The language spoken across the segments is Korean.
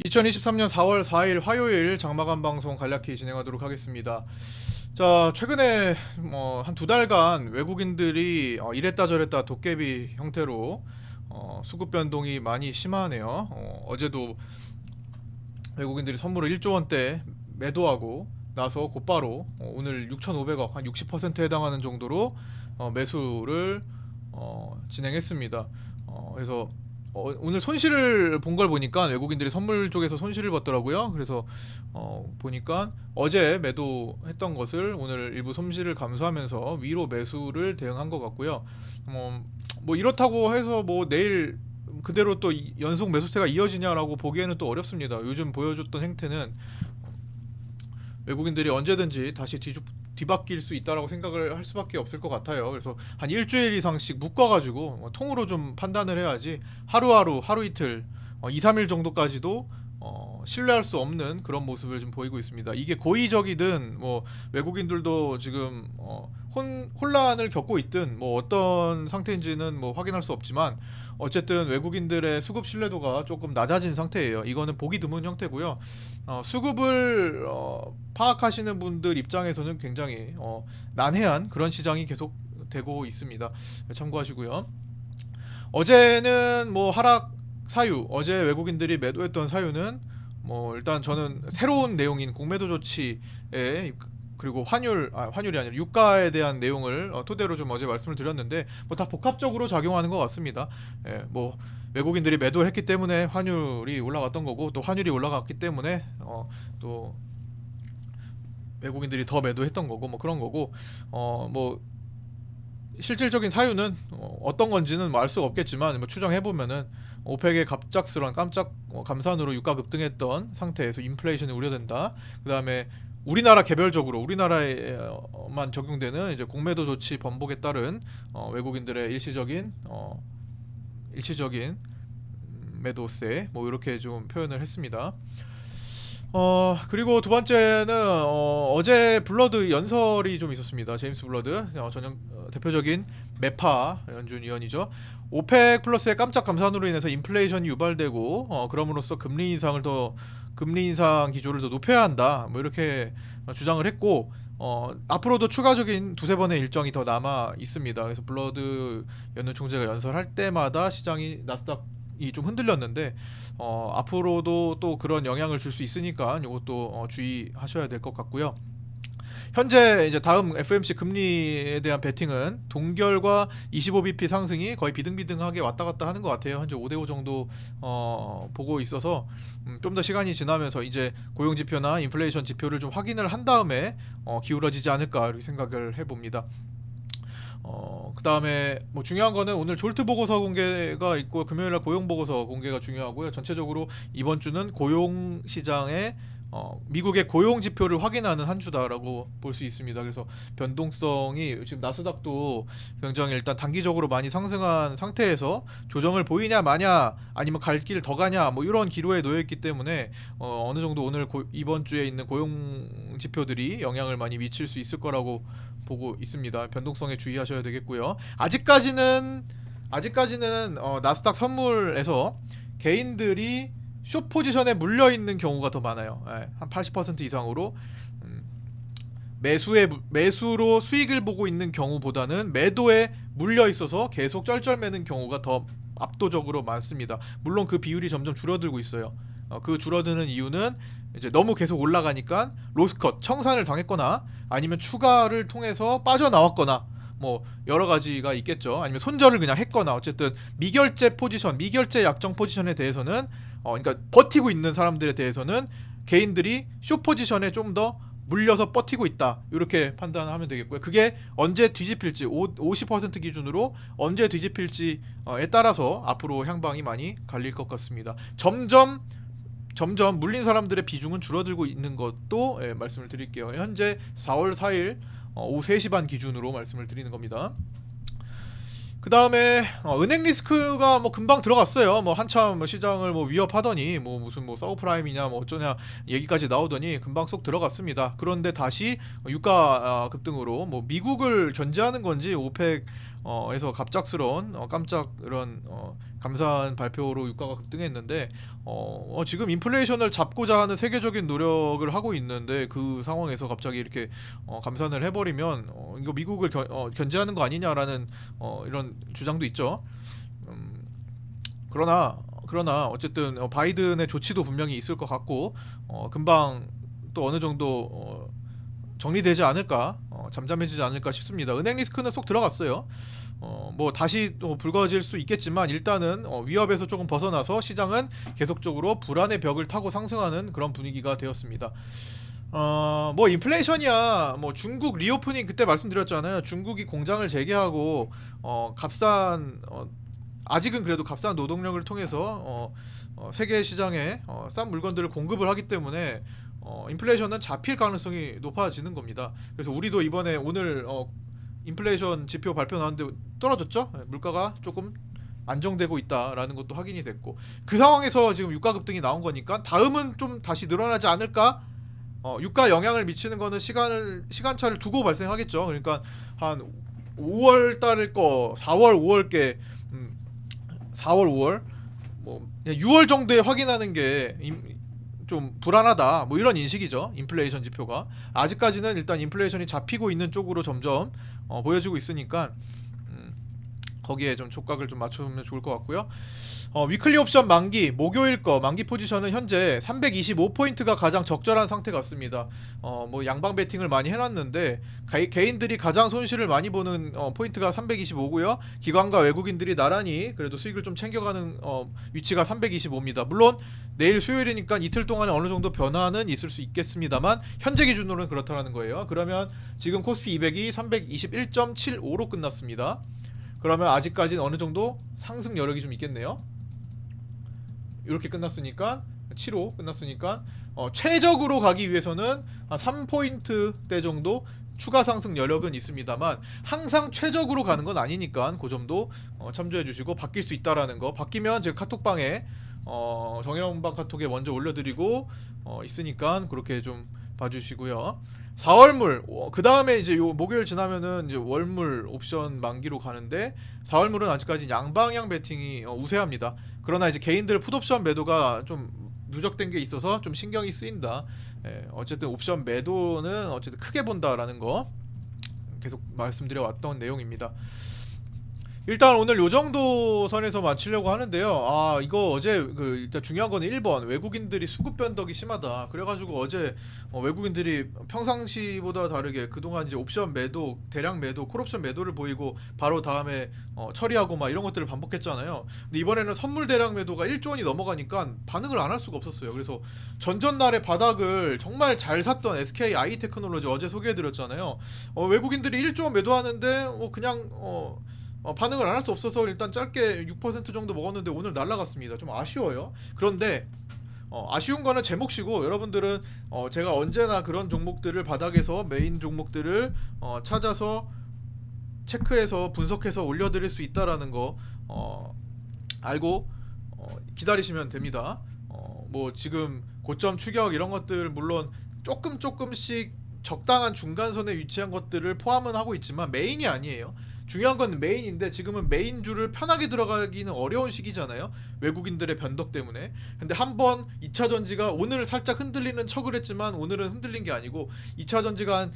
2023년 4월 4일 화요일 장마감 방송 간략히 진행하도록 하겠습니다. 자, 최근에 뭐 한 두 달간 외국인들이 이랬다 저랬다 도깨비 형태로 수급 변동이 많이 심하네요. 어제도 외국인들이 선물을 1조 원대 매도하고 나서 곧바로 오늘 6,500억 한 60%에 해당하는 정도로 매수를 진행했습니다. 그래서 오늘 손실을 본 걸 보니까 외국인들이 선물 쪽에서 손실을 봤더라고요. 그래서 보니까 어제 매도했던 것을 오늘 일부 손실을 감수하면서 위로 매수를 대응한 것 같고요. 뭐 이렇다고 해서 뭐 내일 그대로 또 연속 매수세가 이어지냐라고 보기에는 또 어렵습니다. 요즘 보여줬던 행태는 외국인들이 언제든지 다시 뒤바뀔 수 있다라고 생각을 할 수밖에 없을 것 같아요. 그래서 한 일주일 이상씩 묶어가지고 통으로 좀 판단을 해야지 하루하루 하루 이틀 2, 3일 정도까지도 신뢰할 수 없는 그런 모습을 좀 보이고 있습니다. 이게 고의적이든 뭐 외국인들도 지금 혼란을 겪고 있든 뭐 어떤 상태인지는 뭐 확인할 수 없지만 어쨌든 외국인들의 수급 신뢰도가 조금 낮아진 상태예요. 이거는 보기 드문 형태고요. 수급을 파악하시는 분들 입장에서는 굉장히 난해한 그런 시장이 계속 되고 있습니다. 참고하시고요. 어제는 뭐 하락 사유, 어제 외국인들이 매도했던 사유는 뭐 일단 저는 새로운 내용인 공매도 조치에 그리고 환율이 아니라 유가에 대한 내용을 토대로 좀 어제 말씀을 드렸는데 뭐 다 복합적으로 작용하는 것 같습니다. 예, 뭐 외국인들이 매도를 했기 때문에 환율이 올라갔던 거고 또 환율이 올라갔기 때문에 또 외국인들이 더 매도했던 거고 뭐 그런 거고 뭐 실질적인 사유는 어떤 건지는 뭐 알 수가 없겠지만 뭐 추정해 보면은 오펙의 갑작스런 깜짝 감산으로 유가 급등했던 상태에서 인플레이션이 우려된다. 그다음에 우리나라 개별적으로 우리나라에만 적용되는 이제 공매도 조치 번복에 따른 외국인들의 일시적인 매도세 뭐 이렇게 좀 표현을 했습니다. 그리고 두 번째는 어제 블러드 연설이 좀 있었습니다. 제임스 블러드 대표적인 매파 연준 위원이죠. 오펙 플러스의 깜짝 감산으로 인해서 인플레이션이 유발되고 그럼으로써 금리 인상 기조를 더 높여야 한다. 뭐 이렇게 주장을 했고 앞으로도 추가적인 두세 번의 일정이 더 남아 있습니다. 그래서 블러드 연준 총재가 연설할 때마다 시장이 나스닥이 좀 흔들렸는데 앞으로도 또 그런 영향을 줄 수 있으니까 이것도 주의하셔야 될 것 같고요. 현재 이제 다음 FOMC 금리에 대한 베팅은 동결과 25bp 상승이 거의 비등비등하게 왔다 갔다 하는 것 같아요. 현재 5대5 정도 보고 있어서 좀 더 시간이 지나면서 이제 고용 지표나 인플레이션 지표를 좀 확인을 한 다음에 기울어지지 않을까 이렇게 생각을 해봅니다. 그 다음에 뭐 중요한 거는 오늘 졸트 보고서 공개가 있고 금요일날 고용 보고서 공개가 중요하고요. 전체적으로 이번 주는 고용 시장의 미국의 고용 지표를 확인하는 한 주다라고 볼 수 있습니다. 그래서 변동성이 지금 나스닥도 굉장히 일단 단기적으로 많이 상승한 상태에서 조정을 보이냐 마냐 아니면 갈 길 더 가냐 뭐 이런 기로에 놓여 있기 때문에 어느 정도 오늘 이번 주에 있는 고용 지표들이 영향을 많이 미칠 수 있을 거라고 보고 있습니다. 변동성에 주의하셔야 되겠고요. 아직까지는 나스닥 선물에서 개인들이 숏 포지션에 물려 있는 경우가 더 많아요. 예, 한 80% 이상으로 매수로 수익을 보고 있는 경우보다는 매도에 물려 있어서 계속 쩔쩔매는 경우가 더 압도적으로 많습니다. 물론 그 비율이 점점 줄어들고 있어요. 그 줄어드는 이유는 이제 너무 계속 올라가니까 로스컷 청산을 당했거나 아니면 추가를 통해서 빠져나왔거나 뭐 여러 가지가 있겠죠. 아니면 손절을 그냥 했거나 어쨌든 미결제 약정 포지션에 대해서는 그러니까 버티고 있는 사람들에 대해서는 개인들이 숏 포지션에 좀 더 물려서 버티고 있다 이렇게 판단하면 되겠고요. 그게 언제 뒤집힐지 50% 기준으로 언제 뒤집힐지에 따라서 앞으로 향방이 많이 갈릴 것 같습니다. 점점 물린 사람들의 비중은 줄어들고 있는 것도 말씀을 드릴게요. 현재 4월 4일 오후 3시 반 기준으로 말씀을 드리는 겁니다. 그 다음에 은행 리스크가 뭐 금방 들어갔어요. 뭐 한참 뭐 시장을 뭐 위협하더니 뭐 무슨 뭐 사브프라임이냐 뭐 어쩌냐 얘기까지 나오더니 금방 쏙 들어갔습니다. 그런데 다시 유가 급등으로 뭐 미국을 견제하는 건지 오펙 에서 갑작스러운 깜짝 이런 감사한 발표로 유가가 급등했는데 지금 인플레이션을 잡고자 하는 세계적인 노력을 하고 있는데 그 상황에서 갑자기 이렇게 감산을 해버리면 이거 미국을 견제하는 거 아니냐라는 이런 주장도 있죠. 음, 그러나 어쨌든 바이든의 조치도 분명히 있을 것 같고 금방 또 어느 정도 정리되지 않을까, 잠잠해지지 않을까 싶습니다. 은행 리스크는 쏙 들어갔어요. 뭐 다시 또 불거질 수 있겠지만 일단은 위협에서 조금 벗어나서 시장은 계속적으로 불안의 벽을 타고 상승하는 그런 분위기가 되었습니다. 뭐 인플레이션이야. 뭐 중국 리오프닝 그때 말씀드렸잖아요. 중국이 공장을 재개하고 값싼 아직은 그래도 값싼 노동력을 통해서 세계 시장에 싼 물건들을 공급을 하기 때문에 인플레이션은 잡힐 가능성이 높아지는 겁니다. 그래서 우리도 이번에 오늘 인플레이션 지표 발표 나왔는데 떨어졌죠? 물가가 조금 안정되고 있다라는 것도 확인이 됐고 그 상황에서 지금 유가 급등이 나온 거니까 다음은 좀 다시 늘어나지 않을까? 유가 영향을 미치는 거는 시간차를 두고 발생하겠죠. 그러니까 한 5월 달일 거 4월 5월 게 4월 5월 뭐 6월 정도에 확인하는 게 좀 불안하다 뭐 이런 인식이죠. 인플레이션 지표가 아직까지는 일단 인플레이션이 잡히고 있는 쪽으로 점점 보여지고 있으니까 거기에 좀 촉각을 좀 맞추면 좋을 것 같고요. 위클리 옵션 만기 목요일 거 만기 포지션은 현재 325포인트가 가장 적절한 상태 같습니다. 뭐 양방 베팅을 많이 해놨는데 개인들이 가장 손실을 많이 보는 포인트가 325고요. 기관과 외국인들이 나란히 그래도 수익을 좀 챙겨가는 위치가 325입니다. 물론 내일 수요일이니까 이틀 동안에 어느 정도 변화는 있을 수 있겠습니다만 현재 기준으로는 그렇다라는 거예요. 그러면 지금 코스피 200이 321.75로 끝났습니다. 그러면 아직까지는 어느 정도 상승 여력이 좀 있겠네요. 이렇게 끝났으니까 7호 끝났으니까 최적으로 가기 위해서는 한 3포인트대 정도 추가 상승 여력은 있습니다만 항상 최적으로 가는 건 아니니까 그 점도 참조해 주시고 바뀔 수 있다라는 거 바뀌면 제가 카톡방에 정혜원방 카톡에 먼저 올려드리고 있으니까 그렇게 좀 봐주시고요. 4월물 그 다음에 이제 요 목요일 지나면은 이제 월물 옵션 만기로 가는데 4월물은 아직까지 양방향 베팅이 우세합니다. 그러나 이제 개인들 풋옵션 매도가 좀 누적된 게 있어서 좀 신경이 쓰인다. 어쨌든 옵션 매도는 어쨌든 크게 본다라는 거 계속 말씀드려 왔던 내용입니다. 일단 오늘 요 정도 선에서 마치려고 하는데요. 이거 어제 일단 중요한 거는 1번 외국인들이 수급 변덕이 심하다. 그래가지고 어제 외국인들이 평상시보다 다르게 그동안 이제 옵션 매도, 대량 매도, 콜옵션 매도를 보이고 바로 다음에 처리하고 막 이런 것들을 반복했잖아요. 근데 이번에는 선물 대량 매도가 1조 원이 넘어가니까 반응을 안 할 수가 없었어요. 그래서 전전날의 바닥을 정말 잘 샀던 SK 아이테크놀로지 어제 소개해드렸잖아요. 외국인들이 1조 원 매도하는데 그냥 반응을 안 할 수 없어서 일단 짧게 6% 정도 먹었는데 오늘 날라갔습니다. 좀 아쉬워요. 그런데 아쉬운 거는 제 몫이고 여러분들은 제가 언제나 그런 종목들을 바닥에서 메인 종목들을 찾아서 체크해서 분석해서 올려드릴 수 있다라는 거 알고 기다리시면 됩니다. 뭐 지금 고점 추격 이런 것들 물론 조금씩 적당한 중간선에 위치한 것들을 포함은 하고 있지만 메인이 아니에요. 중요한 건 메인인데 지금은 메인주를 편하게 들어가기는 어려운 시기잖아요. 외국인들의 변덕 때문에. 근데 한번 2차 전지가 오늘 살짝 흔들리는 척을 했지만 오늘은 흔들린 게 아니고 2차 전지가 한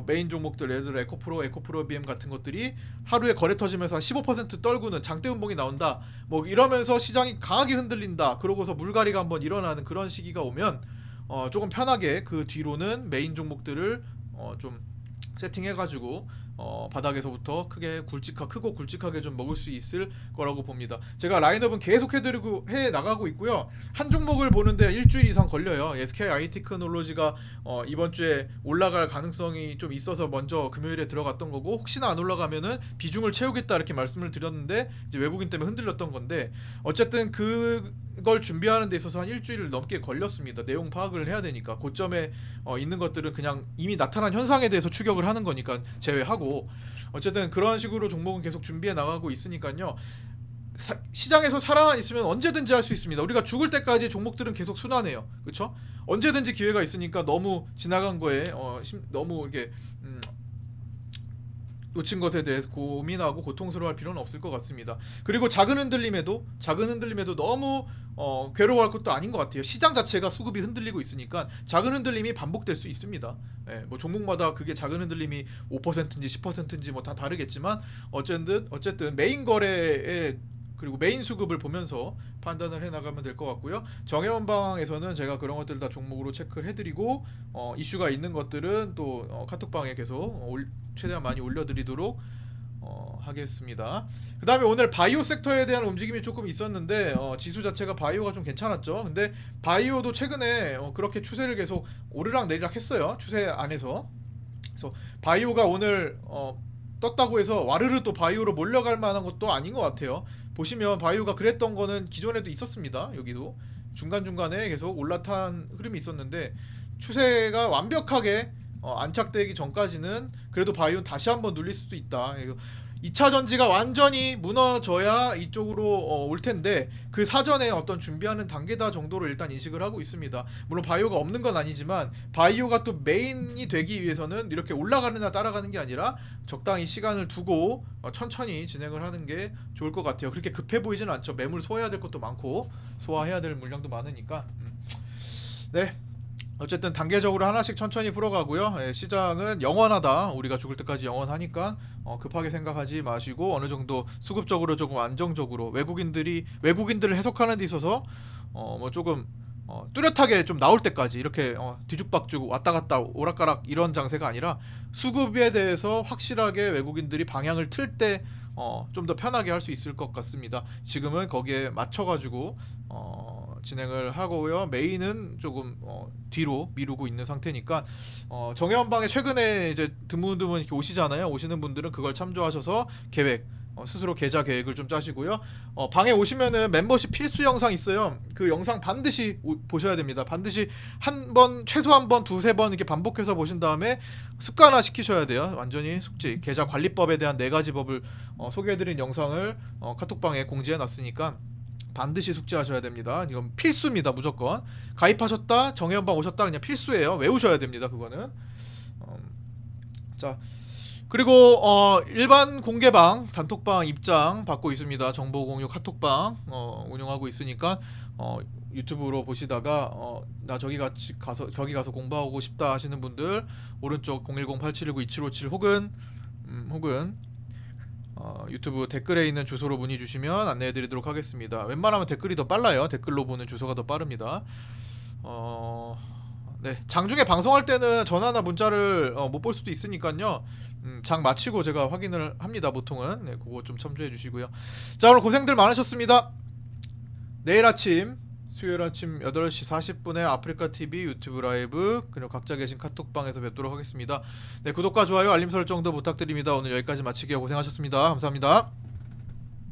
메인 종목들 예를 들어 에코프로 BM 같은 것들이 하루에 거래 터지면서 한 15% 떨구는 장대 음봉이 나온다. 뭐 이러면서 시장이 강하게 흔들린다. 그러고서 물갈이가 한번 일어나는 그런 시기가 오면 조금 편하게 그 뒤로는 메인 종목들을 좀 세팅해가지고 바닥에서부터 크고 굵직하게 좀 먹을 수 있을 거라고 봅니다. 제가 라인업은 계속 해 나가고 있고요. 한 종목을 보는데 일주일 이상 걸려요. SK 아이테크놀로지가 이번 주에 올라갈 가능성이 좀 있어서 먼저 금요일에 들어갔던 거고 혹시나 안 올라가면은 비중을 채우겠다 이렇게 말씀을 드렸는데 이제 외국인 때문에 흔들렸던 건데 어쨌든 그걸 준비하는 데 있어서 한 일주일 넘게 걸렸습니다. 내용 파악을 해야 되니까 고점에 있는 것들은 그냥 이미 나타난 현상에 대해서 추격을 하는 거니까 제외하고 어쨌든 그런 식으로 종목은 계속 준비해 나가고 있으니까요. 시장에서 살아만 있으면 언제든지 할 수 있습니다. 우리가 죽을 때까지 종목들은 계속 순환해요. 그렇죠? 언제든지 기회가 있으니까 너무 지나간 거에 너무 이렇게 놓친 것에 대해서 고민하고 고통스러워할 필요는 없을 것 같습니다. 그리고 작은 흔들림에도 너무 괴로워할 것도 아닌 것 같아요. 시장 자체가 수급이 흔들리고 있으니까 작은 흔들림이 반복될 수 있습니다. 예, 뭐 종목마다 그게 작은 흔들림이 5%인지 10%인지 뭐 다 다르겠지만 어쨌든 메인 거래에 그리고 메인 수급을 보면서 판단을 해나가면 될 것 같고요. 정해원방에서는 제가 그런 것들 다 종목으로 체크를 해드리고 이슈가 있는 것들은 또 카톡방에 계속 최대한 많이 올려드리도록 하겠습니다. 그 다음에 오늘 바이오 섹터에 대한 움직임이 조금 있었는데 지수 자체가 바이오가 좀 괜찮았죠. 근데 바이오도 최근에 그렇게 추세를 계속 오르락 내리락 했어요. 추세 안에서. 그래서 바이오가 오늘 떴다고 해서 와르르 또 바이오로 몰려갈 만한 것도 아닌 것 같아요. 보시면 바이오가 그랬던 거는 기존에도 있었습니다. 여기도 중간중간에 계속 올라탄 흐름이 있었는데 추세가 완벽하게 안착되기 전까지는 그래도 바이오는 다시 한번 눌릴 수도 있다. 2차 전지가 완전히 무너져야 이쪽으로 올 텐데 그 사전에 어떤 준비하는 단계다 정도로 일단 인식을 하고 있습니다. 물론 바이오가 없는 건 아니지만 바이오가 또 메인이 되기 위해서는 이렇게 올라가느냐 따라가는 게 아니라 적당히 시간을 두고 천천히 진행을 하는 게 좋을 것 같아요. 그렇게 급해 보이진 않죠. 매물 소화해야 될 것도 많고 소화해야 될 물량도 많으니까. 네. 어쨌든 단계적으로 하나씩 천천히 풀어가고요. 예, 시장은 영원하다. 우리가 죽을 때까지 영원하니까 급하게 생각하지 마시고 어느 정도 수급적으로 조금 안정적으로 외국인들을 해석하는 데 있어서 뭐 조금 뚜렷하게 좀 나올 때까지 이렇게 뒤죽박죽 왔다 갔다 오락가락 이런 장세가 아니라 수급에 대해서 확실하게 외국인들이 방향을 틀 때 좀 더 편하게 할 수 있을 것 같습니다. 지금은 거기에 맞춰가지고 진행을 하고요. 메인은 조금 뒤로 미루고 있는 상태니까 정해원방에 최근에 이제 드문드문 이렇게 오시잖아요. 오시는 분들은 그걸 참조하셔서 계획 스스로 계좌 계획을 좀 짜시고요. 방에 오시면은 멤버십 필수 영상 있어요. 그 영상 반드시 보셔야 됩니다. 반드시 최소 한 번, 두세 번 이렇게 반복해서 보신 다음에 습관화 시키셔야 돼요. 완전히 숙지. 계좌 관리법에 대한 4가지 법을 소개해드린 영상을 카톡방에 공지해 놨으니까 반드시 숙지하셔야 됩니다. 이건 필수입니다. 무조건 가입하셨다 정해원방 오셨다 그냥 필수예요. 외우셔야 됩니다. 그거는 자 그리고 일반 공개방 단톡방 입장 받고 있습니다. 정보 공유 카톡방 운영하고 있으니까 유튜브로 보시다가 나 저기 가서 공부하고 싶다 하시는 분들 오른쪽 010-8719-2757 혹은 유튜브 댓글에 있는 주소로 문의 주시면 안내해드리도록 하겠습니다. 웬만하면 댓글이 더 빨라요. 댓글로 보는 주소가 더 빠릅니다. 네, 장중에 방송할 때는 전화나 문자를 못 볼 수도 있으니까요. 장 마치고 제가 확인을 합니다. 보통은 네, 그거 좀 참조해 주시고요. 자, 오늘 고생들 많으셨습니다. 내일 아침 수요일 아침 8시 40분에 아프리카TV 유튜브 라이브 그리고 각자 계신 카톡방에서 뵙도록 하겠습니다. 네, 구독과 좋아요 알림 설정도 부탁드립니다. 오늘 여기까지 마치게요. 고생하셨습니다. 감사합니다.